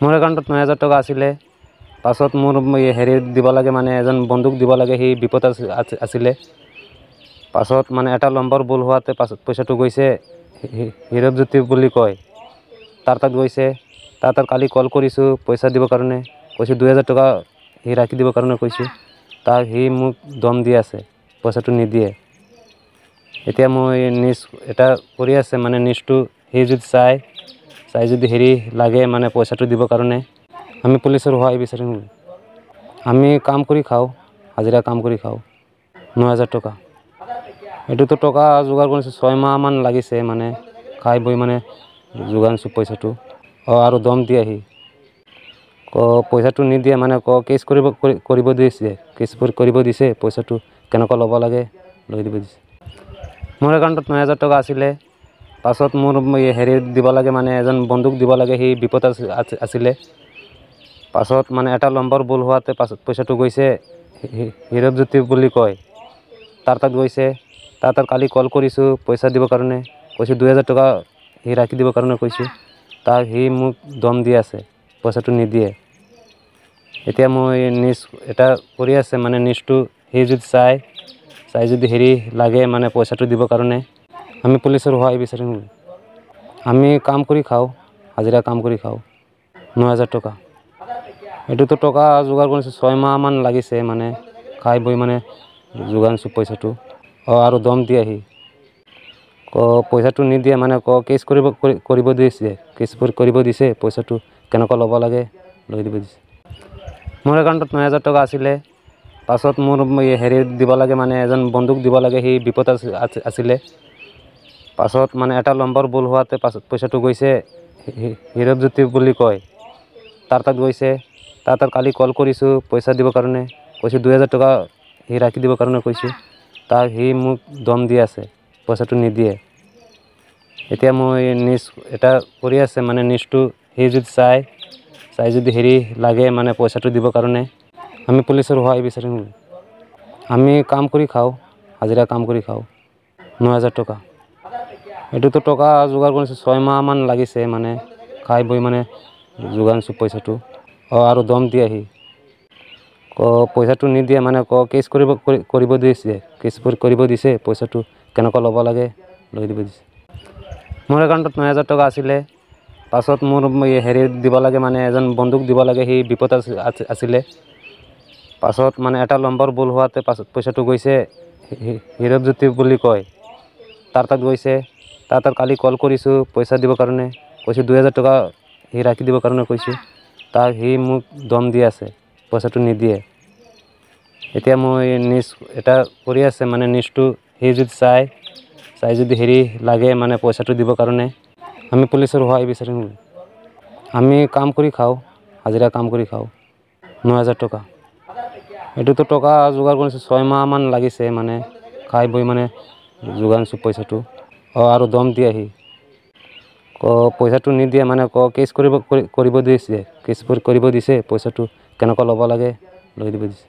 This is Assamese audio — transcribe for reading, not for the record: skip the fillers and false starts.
মোৰ একাউণ্টত ৯,০০০ টকা আছিলে। পাছত মোৰ হেৰি দিব লাগে, মানে এজন বন্ধুক দিব লাগে, সি বিপদ আছিলে। পাছত মানে এটা নম্বৰ ভুল হোৱাতে পাছত পইচাটো গৈছে হীৰকজ্যোতি বুলি কয়, তাৰ তাত গৈছে। তাত কালি কল কৰিছোঁ পইচা দিবৰ কাৰণে, কৈছোঁ ২,০০০ টকা সি ৰাখি দিবৰ কাৰণে কৈছোঁ। তাক সি মোক দম দি আছে, পইচাটো নিদিয়ে। এতিয়া মই নিউজ এটা কৰি আছে, মানে নিউজটো সি যদি চাই যদি হেৰি লাগে, মানে পইচাটো দিবৰ কাৰণে আমি পুলিচৰ সহায় বিচাৰিম। আমি কাম কৰি খাওঁ, হাজিৰা কাম কৰি খাওঁ। ৯,০০০ টকা, এইটোতো টকা যোগাৰ কৰিছোঁ, ৬ মাহমান লাগিছে, মানে খাই বৈ মানে যোগাইছোঁ পইচাটো। আৰু দম দিয়ে আহি পইচাটো নিদিয়ে, মানে কেছ কৰিব দিছে, কেছ কৰিব দিছে। পইচাটো কেনেকুৱা ল'ব লাগে লৈ দিব দিছে। মোৰ একাউণ্টত ৯,০০০ টকা আছিলে। পাছত মোৰ হেৰি দিব লাগে, মানে এজন বন্ধুক দিব লাগে, সি বিপদ আছিলে। পাছত মানে এটা নম্বৰ ভুল হোৱাতে পাছত পইচাটো গৈছে হীৰকজ্যোতি বুলি কয়, তাৰ তাত গৈছে। তাত কালি কল কৰিছোঁ পইচা দিবৰ কাৰণে, কৈছোঁ ২,০০০ টকা সি ৰাখি দিবৰ কাৰণে কৈছোঁ। তাক সি মোক দম দি আছে, পইচাটো নিদিয়ে। এতিয়া মই নিউজ এটা কৰি আছে, মানে নিউজটো সি যদি চাই যদি হেৰি লাগে, মানে পইচাটো দিবৰ কাৰণে আমি পুলিচৰ সহায় বিচাৰিম। আমি কাম কৰি খাওঁ, হাজিৰা কাম কৰি খাওঁ। ৯,০০০ টকা, এইটোতো টকা যোগাৰ কৰিছোঁ, ৬ মাহমান লাগিছে, মানে খাই বৈ মানে যোগাইছোঁ পইচাটো। আৰু দম দিয়ে আহি পইচাটো নিদিয়ে, মানে কেছ কৰিব দিছে, কেছ কৰিব দিছে। পইচাটো কেনেকুৱা ল'ব লাগে লৈ দিব দিছে। মোৰ একাউণ্টত ৯,০০০ টকা আছিলে। পাছত মোৰ হেৰি দিব লাগে, মানে এজন বন্ধুক দিব লাগে, সি বিপদ আছিলে। পাছত মানে এটা নম্বৰ ভুল হোৱাতে পাছত পইচাটো গৈছে হীৰকজ্যোতি বুলি কয়, তাৰ তাত গৈছে। তাত কালি কল কৰিছোঁ পইচা দিবৰ কাৰণে, কৈছোঁ ২,০০০ টকা সি ৰাখি দিবৰ কাৰণে কৈছোঁ। তাক সি মোক দম দি আছে, পইচাটো নিদিয়ে। এতিয়া মই নিউজ এটা কৰি আছে, মানে নিউজটো সি যদি চাই যদি হেৰি লাগে, মানে পইচাটো দিবৰ কাৰণে আমি পুলিচৰ সহায় বিচাৰিম। আমি কাম কৰি খাওঁ, হাজিৰা কাম কৰি খাওঁ। ৯,০০০ টকা, এইটোতো টকা যোগাৰ কৰিছোঁ, ৬ মাহমান লাগিছে, মানে খাই বৈ মানে যোগাইছোঁ পইচাটো। আৰু দম দিয়ে আহি পইচাটো নিদিয়ে, মানে কেছ কৰিব দিছে, কেছ কৰিব দিছে। পইচাটো কেনেকুৱা ল'ব লাগে লৈ দিব দিছে। মোৰ একাউণ্টত ৯,০০০ টকা আছিলে। পাছত মোৰ হেৰি দিব লাগে, মানে এজন বন্ধুক দিব লাগে, সি বিপদ আছিলে। পাছত মানে এটা নম্বৰ ভুল হোৱাতে পাছত পইচাটো গৈছে হীৰকজ্যোতি বুলি কয়, তাৰ তাত গৈছে। তাত কালি কল কৰিছোঁ পইচা দিবৰ কাৰণে, কৈছোঁ ২,০০০ টকা সি ৰাখি দিবৰ কাৰণে কৈছোঁ। তাক সি মোক দম দি আছে, পইচাটো নিদিয়ে। এতিয়া মই নিউজ এটা কৰি আছে, মানে নিউজটো সি যদি চাই যদি হেৰি লাগে, মানে পইচাটো দিবৰ কাৰণে আমি পুলিচৰ সহায় বিচাৰিম। আমি কাম কৰি খাওঁ, হাজিৰা কাম কৰি খাওঁ। ৯,০০০ টকা, এইটোতো টকা যোগাৰ কৰিছোঁ, ৬ মাহমান লাগিছে, মানে খাই বৈ মানে যোগাইছোঁ পইচাটো। আৰু দম দিয়ে আহি পইচাটো নিদিয়ে, মানে কেছ কৰিব দিছে, কেছ কৰিব দিছে। পইচাটো কেনেকুৱা ল'ব লাগে লৈ দিব দিছে।